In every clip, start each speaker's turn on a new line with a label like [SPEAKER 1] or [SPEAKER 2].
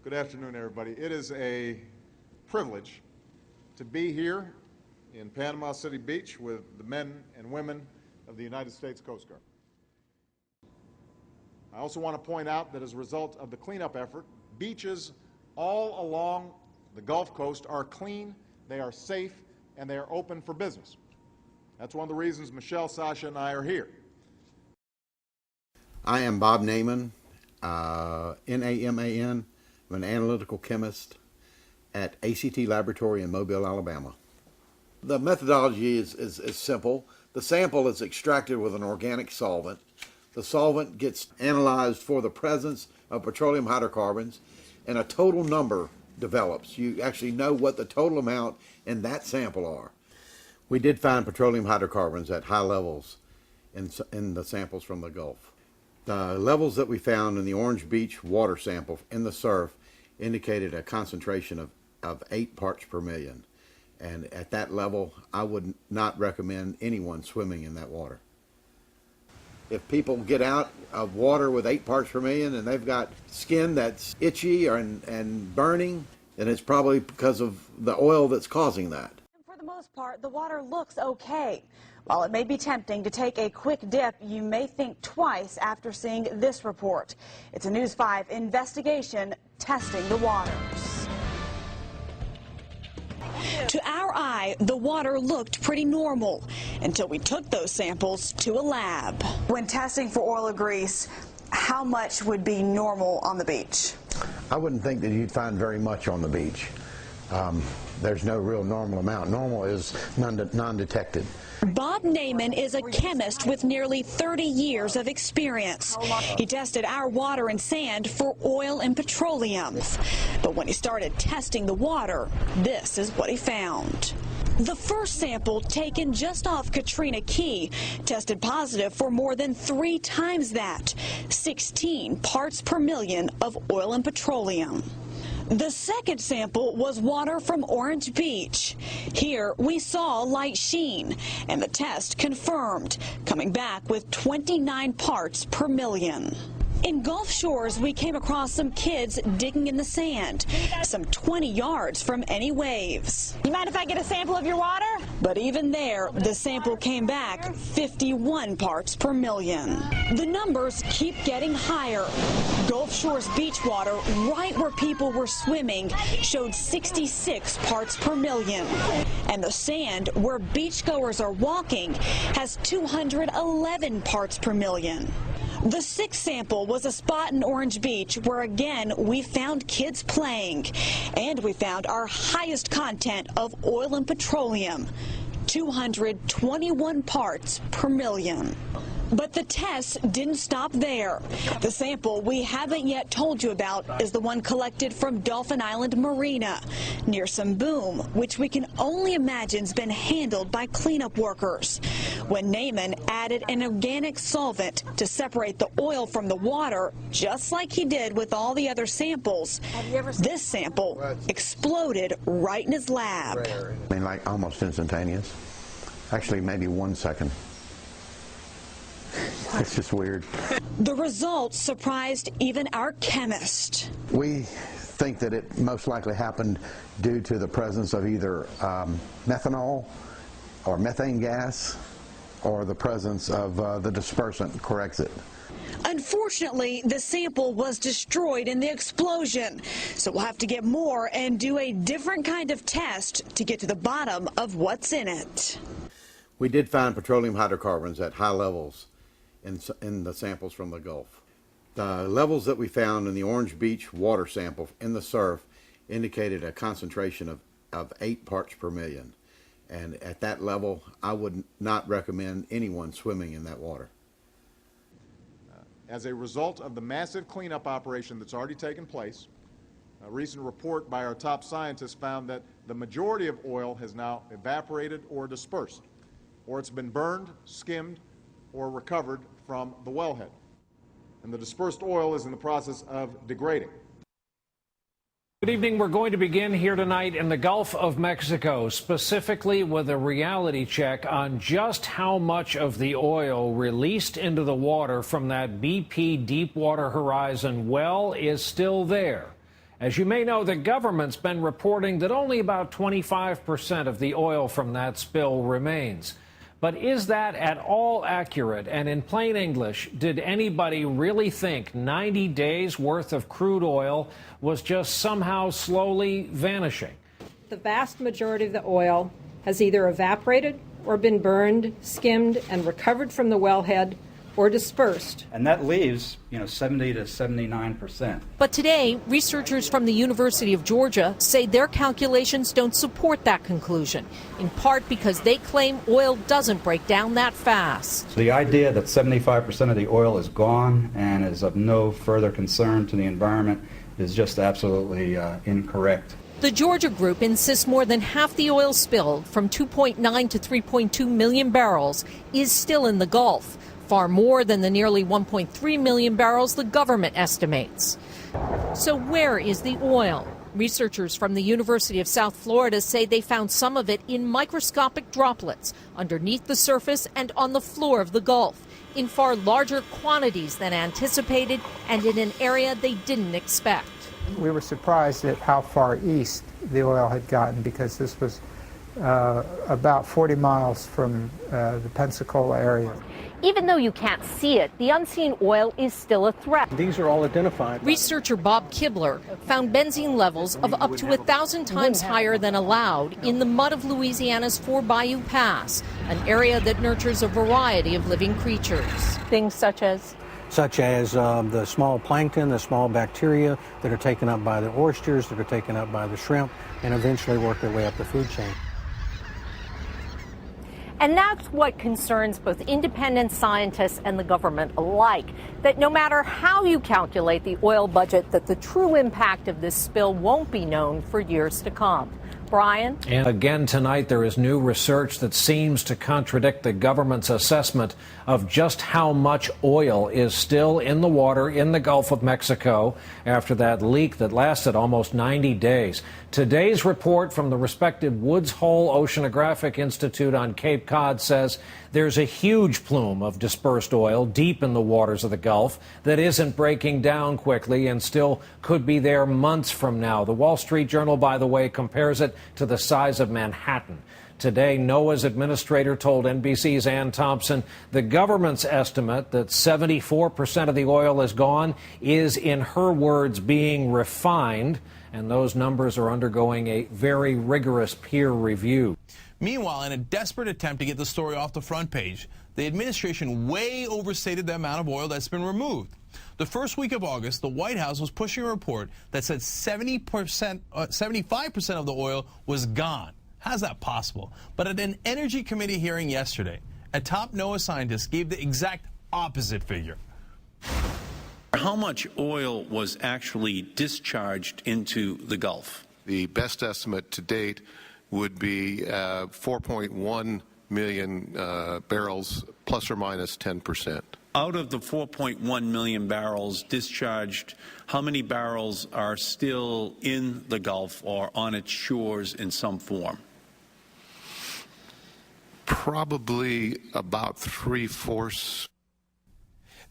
[SPEAKER 1] Good afternoon, everybody. It is a privilege to be here in Panama City Beach with the men and women of the United States Coast Guard. I also want to point out that as a result of the cleanup effort, beaches all along the Gulf Coast are clean, they are safe, and they are open for business. That's one of the reasons Michelle, Sasha, and I are here.
[SPEAKER 2] I am Bob Naiman, N-A-M-A-N. I'm an analytical chemist at ACT Laboratory in Mobile, Alabama. The methodology is simple. The sample is extracted with an organic solvent. The solvent gets analyzed for the presence of petroleum hydrocarbons, and a total number develops. You actually know what the total amount in that sample are. We did find petroleum hydrocarbons at high levels in the samples from the Gulf. The levels that we found in the Orange Beach water sample in the surf indicated a concentration of 8 parts per million. And at that level, I would not recommend anyone swimming in that water. If people get out of water with 8 parts per million and they've got skin that's itchy and burning, then it's probably because of the oil that's causing that.
[SPEAKER 3] For the most part, the water looks okay. While it may be tempting to take a quick dip, you may think twice after seeing this report. It's a News 5 investigation testing the waters. To our eye, the water looked pretty normal until we took those samples to a lab. When testing for oil or grease, how much would be normal on the beach?
[SPEAKER 2] I wouldn't think that you'd find very much on the beach. There's no real normal amount. Normal is non-detected.
[SPEAKER 3] Bob Naiman is a chemist with nearly 30 years of experience. He tested our water and sand for oil and petroleum. But when he started testing the water, this is what he found. The first sample, taken just off Katrina Key, tested positive for more than 3 times that, 16 parts per million of oil and petroleum. The second sample was water from Orange Beach. Here we saw light sheen, and the test confirmed, coming back with 29 parts per million. In Gulf Shores, we came across some kids digging in the sand, some 20 yards from any waves. You mind if I get a sample of your water? But even there, the sample came back 51 parts per million. The numbers keep getting higher. Gulf Shores beach water, right where people were swimming, showed 66 parts per million. And the sand, where beachgoers are walking, has 211 parts per million. The sixth sample was a spot in Orange Beach where, again, we found kids playing. And we found our highest content of oil and petroleum, 221 parts per million. But the tests didn't stop there. The sample we haven't yet told you about is the one collected from Dolphin Island Marina near some boom, which we can only imagine's been handled by cleanup workers. When Naiman added an organic solvent to separate the oil from the water, just like he did with all the other samples, this sample exploded right in his lab.
[SPEAKER 2] I mean, like almost instantaneous. Actually, maybe 1 second. It's just weird.
[SPEAKER 3] The results surprised even our chemist.
[SPEAKER 2] We think that it most likely happened due to the presence of either methanol or methane gas, or the presence of the dispersant corrects it.
[SPEAKER 3] Unfortunately, the sample was destroyed in the explosion, so we'll have to get more and do a different kind of test to get to the bottom of what's in it.
[SPEAKER 2] We did find petroleum hydrocarbons at high levels in the samples from the Gulf. The levels that we found in the Orange Beach water sample in the surf indicated a concentration of 8 parts per million. And at that level, I would not recommend anyone swimming in that water.
[SPEAKER 1] As a result of the massive cleanup operation that's already taken place, a recent report by our top scientists found that the majority of oil has now evaporated or dispersed, or it's been burned, skimmed, or recovered from the wellhead. And the dispersed oil is in the process of degrading.
[SPEAKER 4] Good evening. We're going to begin here tonight in the Gulf of Mexico, specifically with a reality check on just how much of the oil released into the water from that BP Deepwater Horizon well is still there. As you may know, the government's been reporting that only about 25% of the oil from that spill remains. But is that at all accurate? And in plain English, did anybody really think 90 days worth of crude oil was just somehow slowly vanishing?
[SPEAKER 5] The vast majority of the oil has either evaporated or been burned, skimmed, and recovered from the wellhead or dispersed.
[SPEAKER 6] And that leaves, 70 to 79%.
[SPEAKER 7] But today, researchers from the University of Georgia say their calculations don't support that conclusion, in part because they claim oil doesn't break down that fast.
[SPEAKER 6] The idea that 75% of the oil is gone and is of no further concern to the environment is just absolutely incorrect.
[SPEAKER 7] The Georgia group insists more than half the oil spilled, from 2.9 to 3.2 million barrels, is still in the Gulf, far more than the nearly 1.3 million barrels the government estimates. So where is the oil? Researchers from the University of South Florida say they found some of it in microscopic droplets underneath the surface and on the floor of the Gulf, in far larger quantities than anticipated and in an area they didn't expect.
[SPEAKER 8] We were surprised at how far east the oil had gotten, because this was about 40 miles from the Pensacola area.
[SPEAKER 7] Even though you can't see it, the unseen oil is still a threat.
[SPEAKER 9] These are all identified.
[SPEAKER 7] Researcher Bob Kibler found benzene levels of up to 1,000 times higher than allowed in the mud of Louisiana's Four Bayou Pass, an area that nurtures a variety of living creatures. Things such as
[SPEAKER 9] the small plankton, the small bacteria that are taken up by the oysters, that are taken up by the shrimp, and eventually work their way up the food chain.
[SPEAKER 7] And that's what concerns both independent scientists and the government alike, that no matter how you calculate the oil budget, that the true impact of this spill won't be known for years to come. Brian?
[SPEAKER 4] And again tonight, there is new research that seems to contradict the government's assessment of just how much oil is still in the water in the Gulf of Mexico after that leak that lasted almost 90 days. Today's report from the respected Woods Hole Oceanographic Institute on Cape Cod says there's a huge plume of dispersed oil deep in the waters of the Gulf that isn't breaking down quickly and still could be there months from now. The Wall Street Journal, by the way, compares it to the size of Manhattan. Today, NOAA's administrator told NBC's Ann Thompson the government's estimate that 74% of the oil is gone is, in her words, being refined, and those numbers are undergoing a very rigorous peer review.
[SPEAKER 10] Meanwhile, in a desperate attempt to get the story off the front page, the administration way overstated the amount of oil that's been removed. The first week of August, the White House was pushing a report that said 75% of the oil was gone. How's that possible? But at an Energy Committee hearing yesterday, a top NOAA scientist gave the exact opposite figure.
[SPEAKER 11] How much oil was actually discharged into the Gulf?
[SPEAKER 12] The best estimate to date would be 4.1 million barrels, plus or minus 10%.
[SPEAKER 11] Out of the 4.1 million barrels discharged, how many barrels are still in the Gulf or on its shores in some form?
[SPEAKER 12] Probably about 3/4.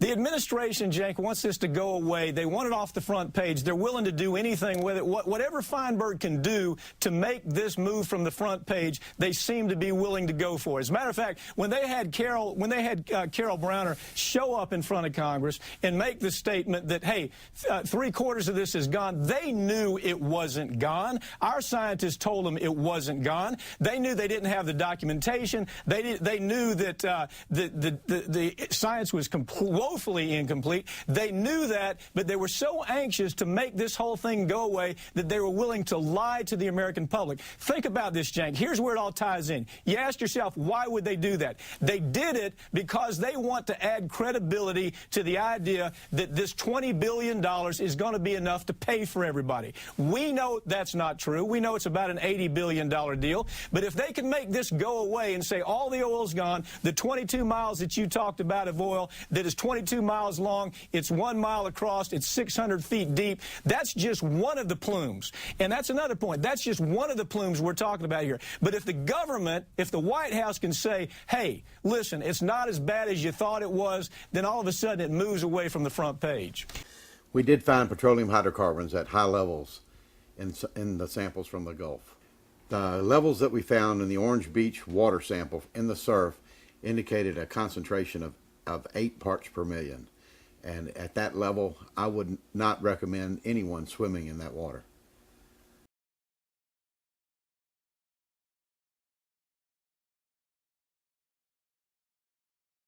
[SPEAKER 13] The administration, Jake, wants this to go away. They want it off the front page. They're willing to do anything with it. Whatever Feinberg can do to make this move from the front page, they seem to be willing to go for. As a matter of fact, when they had Carol Browner show up in front of Congress and make the statement that, hey, 3/4 of this is gone, they knew it wasn't gone. Our scientists told them it wasn't gone. They knew they didn't have the documentation. They knew that the science was woefully incomplete. They knew that, but they were so anxious to make this whole thing go away that they were willing to lie to the American public. Think about this, Cenk. Here's where it all ties in. You asked yourself, why would they do that? They did it because they want to add credibility to the idea that this $20 billion is going to be enough to pay for everybody. We know that's not true. We know it's about an $80 billion deal. But if they can make this go away and say all the oil's gone, the 22 miles that you talked about of oil that is 22 miles long, it's 1 mile across, it's 600 feet deep. That's just one of the plumes. And that's another point. That's just one of the plumes we're talking about here. But if the government, if the White House can say, hey, listen, it's not as bad as you thought it was, then all of a sudden it moves away from the front page.
[SPEAKER 2] We did find petroleum hydrocarbons at high levels in the samples from the Gulf. The levels that we found in the Orange Beach water sample in the surf indicated a concentration of 8 parts per million. And at that level, I would not recommend anyone swimming in that water.